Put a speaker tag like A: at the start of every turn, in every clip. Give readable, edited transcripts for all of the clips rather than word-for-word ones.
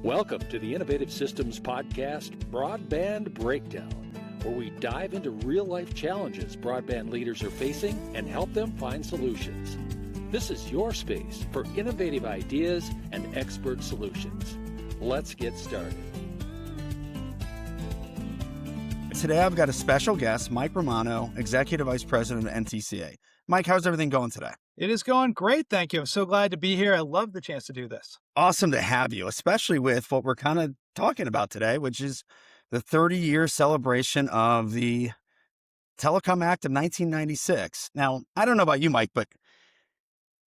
A: Welcome to the Innovative Systems Podcast, Broadband Breakdown, where we dive into real-life challenges broadband leaders are facing and help them find solutions. This is your space for innovative ideas and expert solutions. Let's get started.
B: Today, I've got a special guest, Mike Romano, Executive Vice President of NTCA. Mike, how's everything going today?
C: It is going great, thank you. I'm so glad to be here. I love the chance to do this.
B: Awesome to have you, especially with what we're kind of talking about today, which is the 30-year celebration of the Telecom Act of 1996. Now, I don't know about you, Mike, but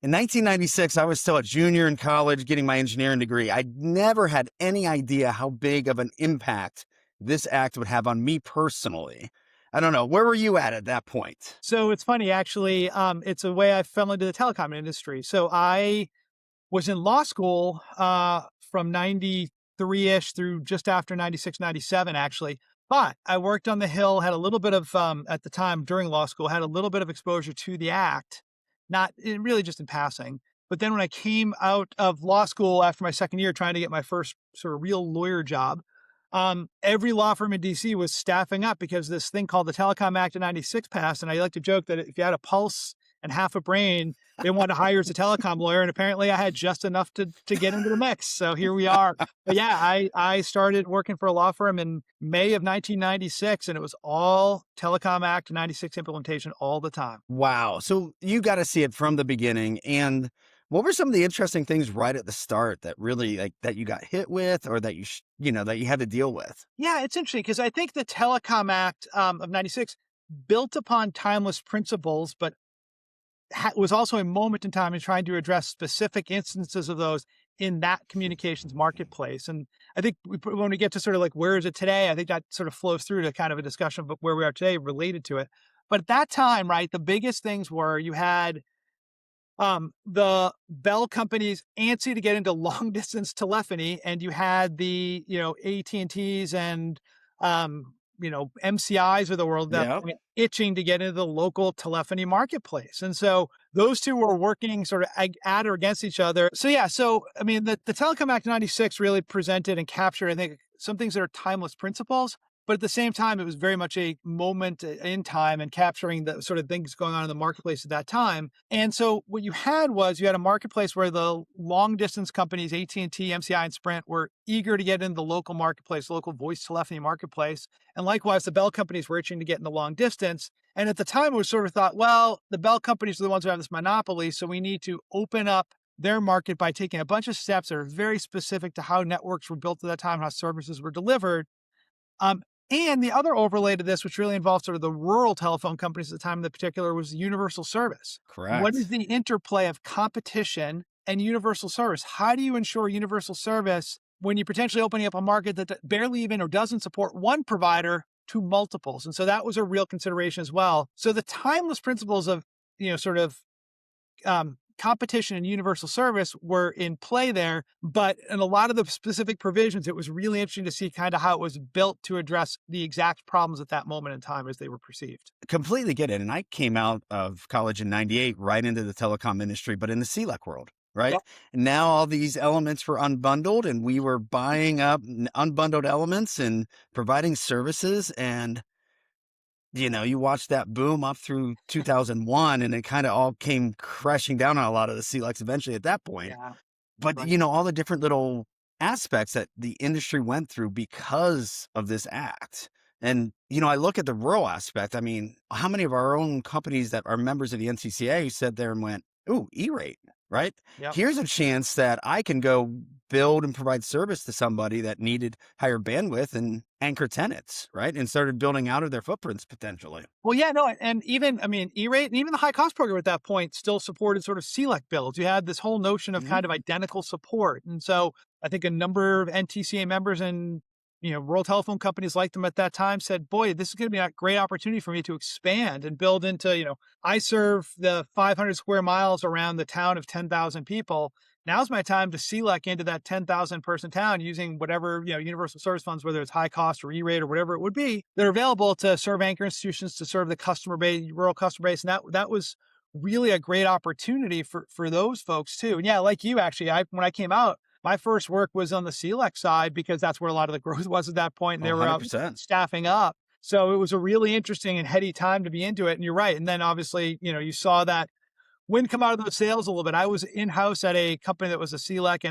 B: in 1996, I was still a junior in college getting my engineering degree. I never had any idea how big of an impact this act would have on me personally. I don't know. Where were you at that point?
C: So it's funny, actually. It's a way I fell into the telecom industry. So I was in law school from 93-ish through just after 96, 97, actually. But I worked on the Hill, had a little bit of, at the time during law school, had a little bit of exposure to the act, really just in passing. But then when I came out of law school after my second year, trying to get my first sort of real lawyer job, every law firm in DC was staffing up because this thing called the Telecom Act of 96 passed. And I like to joke that if you had a pulse and half a brain, they wanted to hire as a telecom lawyer. And apparently I had just enough to get into the mix. So here we are. But yeah, I started working for a law firm in May of 1996, and it was all Telecom Act 96 implementation all the time.
B: Wow. So you got to see it from the beginning. And what were some of the interesting things right at the start that really that you got hit with, or that that you had to deal with?
C: Yeah, it's interesting because I think the Telecom Act of 96 built upon timeless principles, but was also a moment in time in trying to address specific instances of those in that communications marketplace. And I think when we get to sort of like, where is it today? I think that sort of flows through to kind of a discussion of where we are today related to it. But at that time, right, the biggest things were you had the Bell companies antsy to get into long distance telephony, and you had the, AT&Ts and, MCIs of the world that were itching to get into the local telephony marketplace. And so those two were working sort of at or against each other. So yeah, the Telecom Act 96 really presented and captured, I think, some things that are timeless principles. But at the same time, it was very much a moment in time and capturing the sort of things going on in the marketplace at that time. And so what you had a marketplace where the long distance companies, AT&T, MCI, and Sprint, were eager to get into the local marketplace, local voice telephony marketplace. And likewise, the Bell companies were itching to get in the long distance. And at the time, it was sort of thought, well, the Bell companies are the ones who have this monopoly, so we need to open up their market by taking a bunch of steps that are very specific to how networks were built at that time, how services were delivered. And the other overlay to this, which really involved sort of the rural telephone companies at the time in particular, was universal service.
B: Correct.
C: What is the interplay of competition and universal service? How do you ensure universal service when you're potentially opening up a market that barely even or doesn't support one provider to multiples? And so that was a real consideration as well. So the timeless principles of, competition and universal service were in play there, but in a lot of the specific provisions, it was really interesting to see kind of how it was built to address the exact problems at that moment in time as they were perceived.
B: Completely get it. And I came out of college in 98 right into the telecom industry, but in the CLEC world, right? Yep. And now all these elements were unbundled, and we were buying up unbundled elements and providing services. And you watch that boom up through 2001, and it kind of all came crashing down on a lot of the CLECs eventually at that point. Yeah. But, right. All the different little aspects that the industry went through because of this act. And, I look at the rural aspect. I mean, how many of our own companies that are members of the NTCA said there and went, ooh, E-rate, right? Yep. Here's a chance that I can go build and provide service to somebody that needed higher bandwidth and anchor tenants, right? And started building out of their footprints potentially.
C: Well, yeah, no, and even, E-rate and even the high cost program at that point still supported sort of CLEC builds. You had this whole notion of kind of identical support. And so I think a number of NTCA members and, rural telephone companies like them at that time said, boy, this is going to be a great opportunity for me to expand and build into, I serve the 500 square miles around the town of 10,000 people. Now's my time to CLEC into that 10,000 person town using whatever, universal service funds, whether it's high cost or E-rate or whatever it would be. They're available to serve anchor institutions, to serve the customer base, rural customer base. And that was really a great opportunity for those folks too. And yeah, like you, actually, when I came out, my first work was on the CLEC side because that's where a lot of the growth was at that point, and
B: Oh,
C: they were out
B: 100%.
C: staffing up. So it was a really interesting and heady time to be into it. And you're right. And then obviously, you saw that wind come out of those sails a little bit. I was in-house at a company that was a CLEC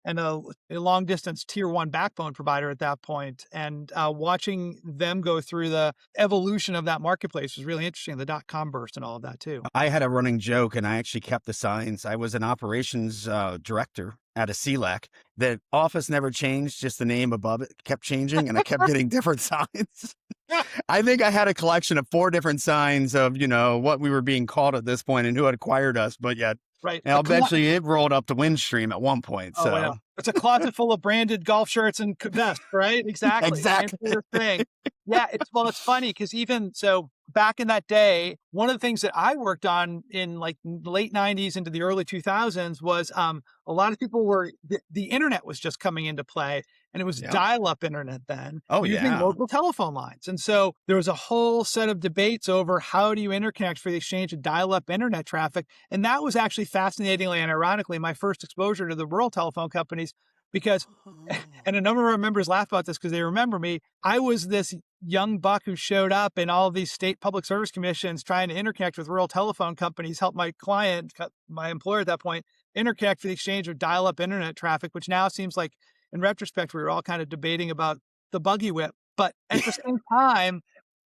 C: and a long distance tier one backbone provider at that point. And watching them go through the evolution of that marketplace was really interesting. The .com burst and all of that too.
B: I had a running joke, and I actually kept the signs. I was an operations director at a CLEC. The office never changed, just the name above it kept changing, and I kept getting different signs. I think I had a collection of 4 different signs of, what we were being called at this point and who had acquired us. But yet,
C: Right.
B: eventually it rolled up the Windstream at one point.
C: Oh,
B: So
C: yeah. It's a closet full of branded golf shirts and vests, right? Exactly.
B: Exactly.
C: Same sort of thing. Yeah. It's funny because even so back in that day, one of the things that I worked on in like the late 90s into the early 2000s was a lot of people the internet was just coming into play, and it was
B: Yeah.
C: dial-up internet then using
B: yeah.
C: local telephone lines. And so there was a whole set of debates over how do you interconnect for the exchange of dial-up internet traffic. And that was actually fascinatingly and ironically my first exposure to the rural telephone companies because, and a number of our members laugh about this because they remember me, I was this young buck who showed up in all of these state public service commissions trying to interconnect with rural telephone companies, help my client, my employer at that point, interconnect for the exchange of dial-up internet traffic, which now seems like, in retrospect, we were all kind of debating about the buggy whip. But at the same time,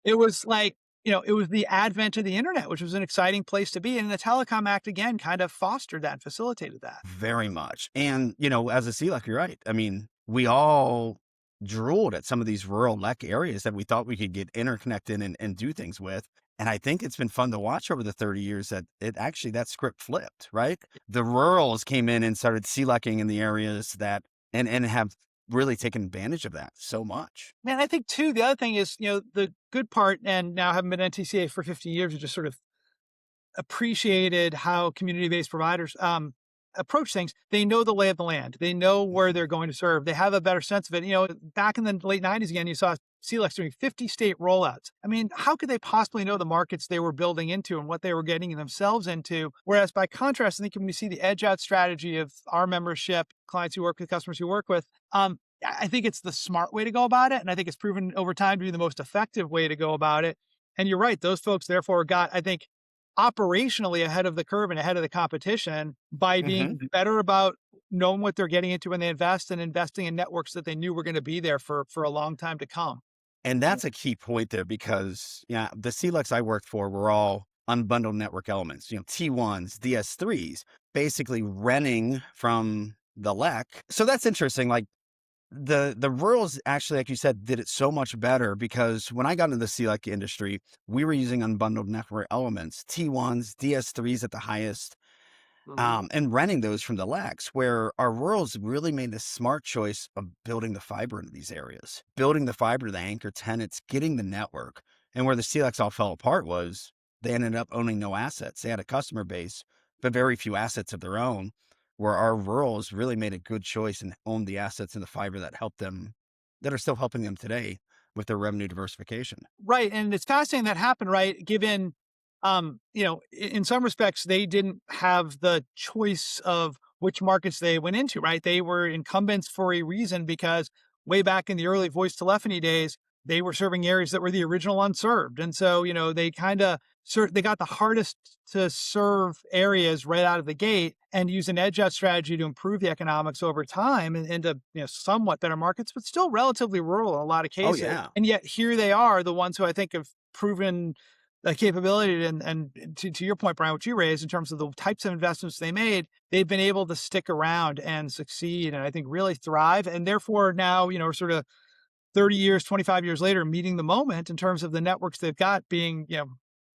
C: it was like, it was the advent of the internet, which was an exciting place to be. And the Telecom Act, again, kind of fostered that, facilitated that.
B: Very much. And, as a CLEC, you're right. I mean, we all drooled at some of these rural LEC areas that we thought we could get interconnected and do things with. And I think it's been fun to watch over the 30 years that that script flipped, right? The rurals came in and started CLECing in the areas that, and have really taken advantage of that so much.
C: Man, I think too, the other thing is, the good part, and now having been NTCA for 15 years, we just sort of appreciated how community-based providers approach things. They know the lay of the land. They know where they're going to serve. They have a better sense of it. Back in the late 90s, again, you saw CLECs doing 50 state rollouts. I mean, how could they possibly know the markets they were building into and what they were getting themselves into? Whereas by contrast, I think when we see the edge out strategy of our membership, clients who work with, customers who work with, I think it's the smart way to go about it. And I think it's proven over time to be the most effective way to go about it. And you're right. Those folks therefore got, I think, operationally ahead of the curve and ahead of the competition by being better about knowing what they're getting into when they invest and investing in networks that they knew were going to be there for a long time to come.
B: And that's a key point there because, the CLECs I worked for were all unbundled network elements, T1s, DS3s, basically renting from the LEC. So that's interesting. Like the rurals actually, like you said, did it so much better because when I got into the CLEC industry, we were using unbundled network elements, T1s, DS3s at the highest, and renting those from the LECs, where our rurals really made the smart choice of building the fiber into these areas, building the fiber to the anchor tenants, getting the network. And where the CLECs all fell apart was they ended up owning no assets. They had a customer base, but very few assets of their own, where our rurals really made a good choice and owned the assets and the fiber that helped them, that are still helping them today with their revenue diversification.
C: Right. And it's fascinating that happened, right? Given in some respects, they didn't have the choice of which markets they went into, right? They were incumbents for a reason because way back in the early voice telephony days, they were serving areas that were the original unserved. And so, they kind of, they got the hardest to serve areas right out of the gate and use an edge out strategy to improve the economics over time and into, somewhat better markets, but still relatively rural in a lot of cases.
B: Oh, yeah.
C: And yet here they are, the ones who I think have proven the capability and to your point, Brian, what you raised in terms of the types of investments they made, they've been able to stick around and succeed and I think really thrive. And therefore now, we're sort of 30 years, 25 years later, meeting the moment in terms of the networks they've got being,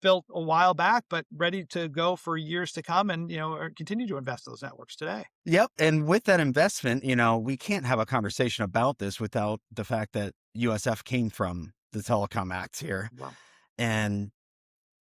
C: built a while back, but ready to go for years to come and, or continue to invest in those networks today.
B: Yep. And with that investment, we can't have a conversation about this without the fact that USF came from the Telecom Act here.
C: Wow.
B: And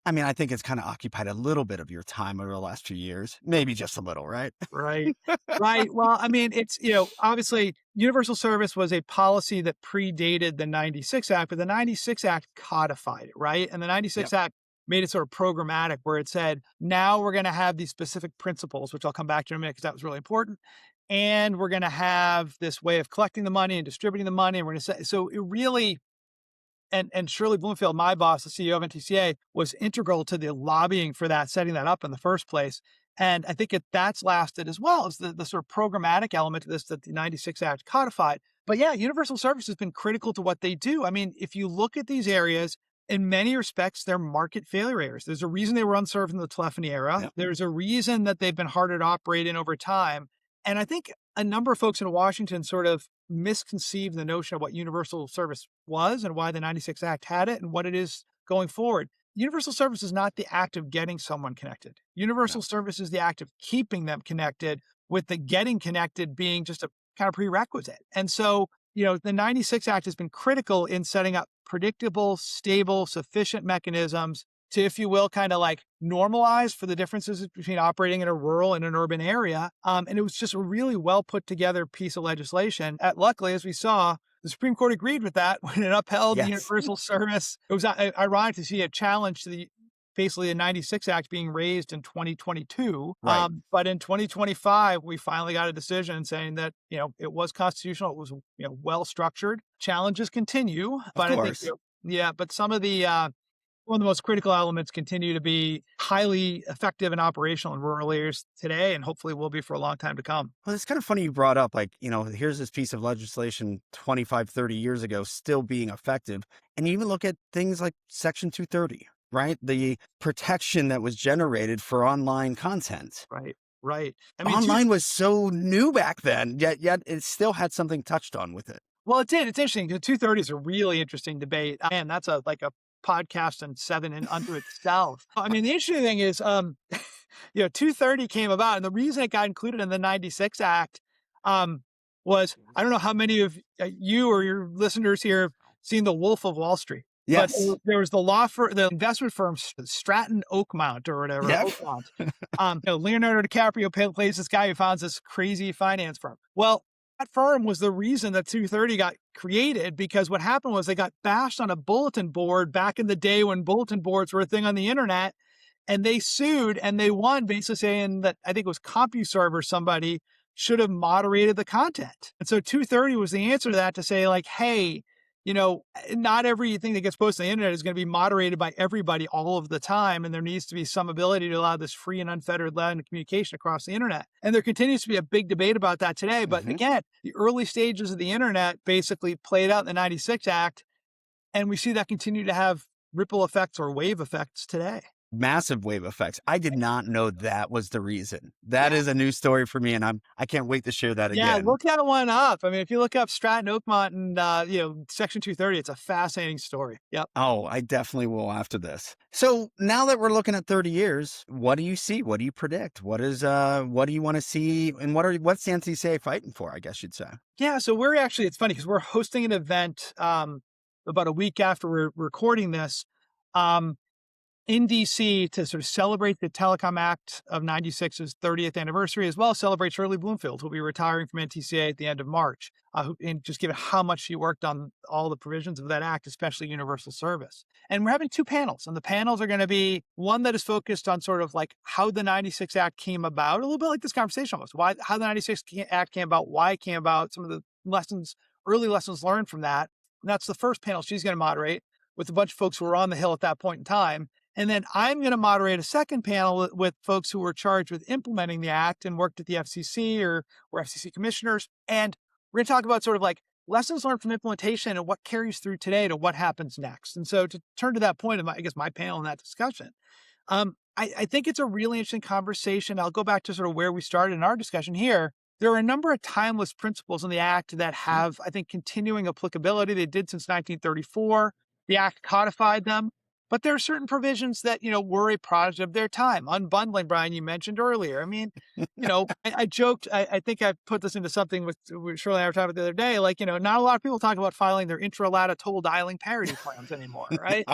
B: I mean, I think it's kind of occupied a little bit of your time over the last few years, maybe just a little, right?
C: Right. Right. Well, I mean, it's, obviously universal service was a policy that predated the 96 Act, but the 96 Act codified it, right? And the 96 Act made it sort of programmatic where it said, now we're going to have these specific principles, which I'll come back to in a minute because that was really important. and we're going to have this way of collecting the money and distributing the money. And we're going to say, so it really, and Shirley Bloomfield, my boss, the CEO of NTCA, was integral to the lobbying for that, setting that up in the first place. And I think that's lasted as well as the sort of programmatic element of this that the 96 Act codified. But yeah, universal service has been critical to what they do. I mean, if you look at these areas, in many respects, they're market failure areas. There's a reason they were unserved in the telephony era.
B: Yep.
C: There's a reason that they've been harder to operate in over time. And I think a number of folks in Washington sort of misconceived the notion of what universal service was and why the 96 Act had it and what it is going forward. Universal service is not the act of getting someone connected. Universal service is the act of keeping them connected, with the getting connected being just a kind of prerequisite. And so, the 96 Act has been critical in setting up predictable, stable, sufficient mechanisms to, if you will, kind of like normalize for the differences between operating in a rural and an urban area. And it was just a really well put together piece of legislation. Luckily, as we saw, the Supreme Court agreed with that when it upheld the universal service. It was ironic to see a challenge to basically the 96 Act being raised in 2022.
B: Right.
C: But in 2025, we finally got a decision saying that, it was constitutional. It was, well structured. Challenges continue. But
B: Of
C: I
B: course.
C: think, but some of the, one of the most critical elements continue to be highly effective and operational in rural areas today, and hopefully will be for a long time to come.
B: Well, it's kind of funny you brought up, like, here's this piece of legislation 25, 30 years ago still being effective. And you even look at things like Section 230, right? The protection that was generated for online content.
C: Right. I mean,
B: Online was so new back then, yet it still had something touched on with it.
C: well, it did. It's interesting. The 230 is a really interesting debate. And that's like a podcast and seven and unto itself. I mean, the interesting thing is, 230 came about, and the reason it got included in the 96 Act was, I don't know how many of you or your listeners here have seen The Wolf of Wall Street.
B: Yes.
C: But there was the investment firm Stratton Oakmont or whatever.
B: Yep.
C: Oakmont. Leonardo DiCaprio plays this guy who founds this crazy finance firm. Well, that firm was the reason that 230 got created, because what happened was they got bashed on a bulletin board back in the day when bulletin boards were a thing on the internet, and they sued and they won, basically saying that, I think it was CompuServe or somebody, should have moderated the content. And so 230 was the answer to that, to say like, hey, not everything that gets posted on the internet is going to be moderated by everybody all of the time. And there needs to be some ability to allow this free and unfettered line of communication across the internet. And there continues to be a big debate about that today. But again, the early stages of the internet basically played out in the 96 Act. And we see that continue to have ripple effects or wave effects today.
B: Massive wave effects. I did not know that was the reason. That is a new story for me, and I can't wait to share that again.
C: Yeah, look that one up. I mean, if you look up Stratton Oakmont and Section 230, it's a fascinating story. Yep.
B: Oh, I definitely will after this. So now that we're looking at 30 years, what do you see? What do you predict? What do you want to see? And what's the NCCA fighting for, I guess you'd say?
C: Yeah, so it's funny because we're hosting an event about a week after we're recording this. In DC to sort of celebrate the Telecom Act of 96's 30th anniversary, as well as celebrate Shirley Bloomfield, who'll be retiring from NTCA at the end of March, and just given how much she worked on all the provisions of that act, especially universal service. And we're having two panels, and the panels are going to be one that is focused on sort of like how the 96 Act came about, a little bit like this conversation was, how the 96 Act came about, why it came about, some of the early lessons learned from that. And that's the first panel she's going to moderate with a bunch of folks who were on the Hill at that point in time. And then I'm going to moderate a second panel with folks who were charged with implementing the act and worked at the FCC or were FCC commissioners. And we're going to talk about sort of like lessons learned from implementation and what carries through today to what happens next. And so to turn to that point of my panel in that discussion, I think it's a really interesting conversation. I'll go back to sort of where we started in our discussion here. There are a number of timeless principles in the act that have, I think, continuing applicability. They did since 1934. The act codified them. But there are certain provisions that, were a product of their time. Unbundling, Brian, you mentioned earlier. I mean, I joked, I think I put this into something with Shirley and I were talking about the other day, like, not a lot of people talk about filing their intra-LATA toll dialing parity plans anymore, right?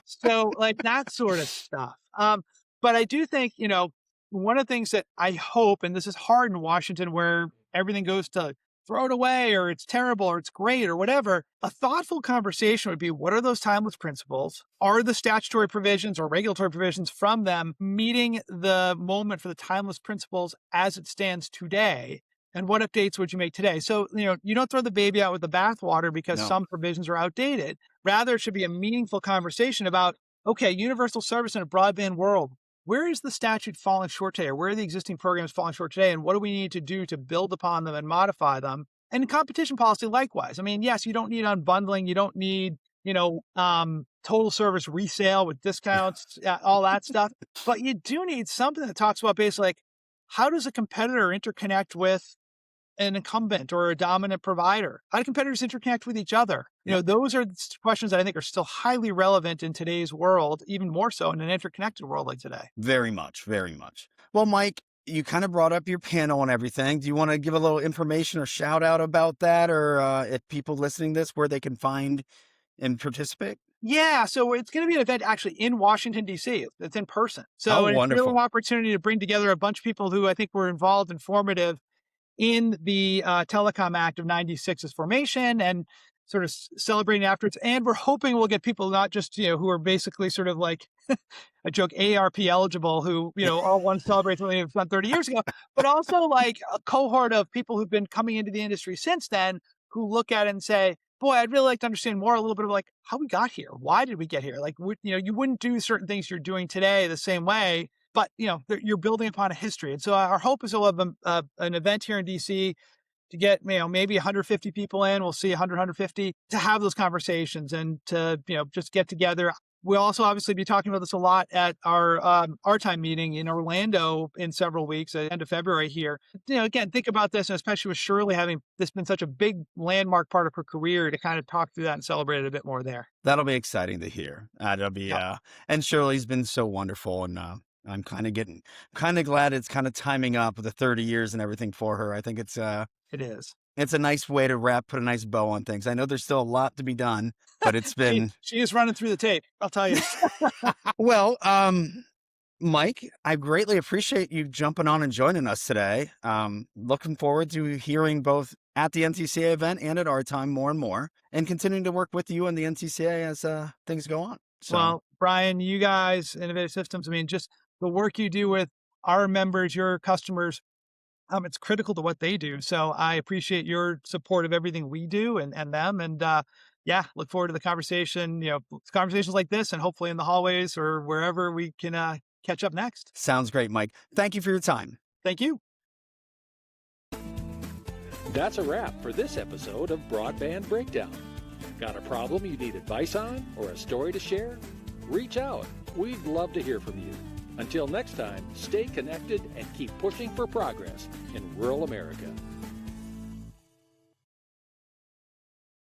C: So like that sort of stuff. But I do think, one of the things that I hope, and this is hard in Washington where everything goes to throw it away or it's terrible or it's great or whatever, a thoughtful conversation would be, what are those timeless principles? Are the statutory provisions or regulatory provisions from them meeting the moment for the timeless principles as it stands today? And what updates would you make today? So, you don't throw the baby out with the bathwater because
B: No.
C: some provisions are outdated. Rather, it should be a meaningful conversation about, okay, universal service in a broadband world. Where is the statute falling short today? Or where are the existing programs falling short today? And what do we need to do to build upon them and modify them? And competition policy, likewise. I mean, yes, you don't need unbundling. You don't need, total service resale with discounts, all that stuff. But you do need something that talks about basically like, how does a competitor interconnect with an incumbent or a dominant provider? How do competitors interconnect with each other? Those are questions that I think are still highly relevant in today's world, even more so in an interconnected world like today.
B: Very much, very much. Well, Mike, you kind of brought up your panel and everything. Do you want to give a little information or shout out about that, or if people listening to this, where they can find and participate?
C: Yeah, so it's going to be an event actually in Washington, D.C. It's in person. So it's
B: wonderful.
C: really an opportunity to bring together a bunch of people who I think were involved and formative in the Telecom Act of 96's formation and sort of celebrating afterwards. And we're hoping we'll get people not just, who are basically sort of like, I joke, AARP eligible, who, all want to celebrate something from 30 years ago, but also like a cohort of people who've been coming into the industry since then who look at it and say, boy, I'd really like to understand more, a little bit of like how we got here. Why did we get here? Like, you wouldn't do certain things you're doing today the same way, but you're building upon a history. And so our hope is we'll have an event here in DC to get, maybe 150 people in. We'll see 100, 150 to have those conversations and to, just get together. We'll also obviously be talking about this a lot at our time meeting in Orlando in several weeks at the end of February here. Again, think about this, and especially with Shirley having this been such a big landmark part of her career, to kind of talk through that and celebrate it a bit more there.
B: That'll be exciting to hear. That'll be, and Shirley's been so wonderful, and I'm kind of glad it's kind of timing up with the 30 years and everything for her. I think it is. It's a nice way to put a nice bow on things. I know there's still a lot to be done, but it's been...
C: she is running through the tape, I'll tell you.
B: Well, Mike, I greatly appreciate you jumping on and joining us today. Looking forward to hearing both at the NTCA event and at our time more and more, and continuing to work with you and the NTCA as things go on. So.
C: Well, Brian, you guys, Innovative Systems, I mean, just the work you do with our members, your customers, it's critical to what they do. So I appreciate your support of everything we do and them. And look forward to the conversation, conversations like this, and hopefully in the hallways or wherever we can catch up next.
B: Sounds great, Mike. Thank you for your time.
C: Thank you.
A: That's a wrap for this episode of Broadband Breakdown. Got a problem you need advice on or a story to share? Reach out. We'd love to hear from you. Until next time, stay connected and keep pushing for progress in rural America.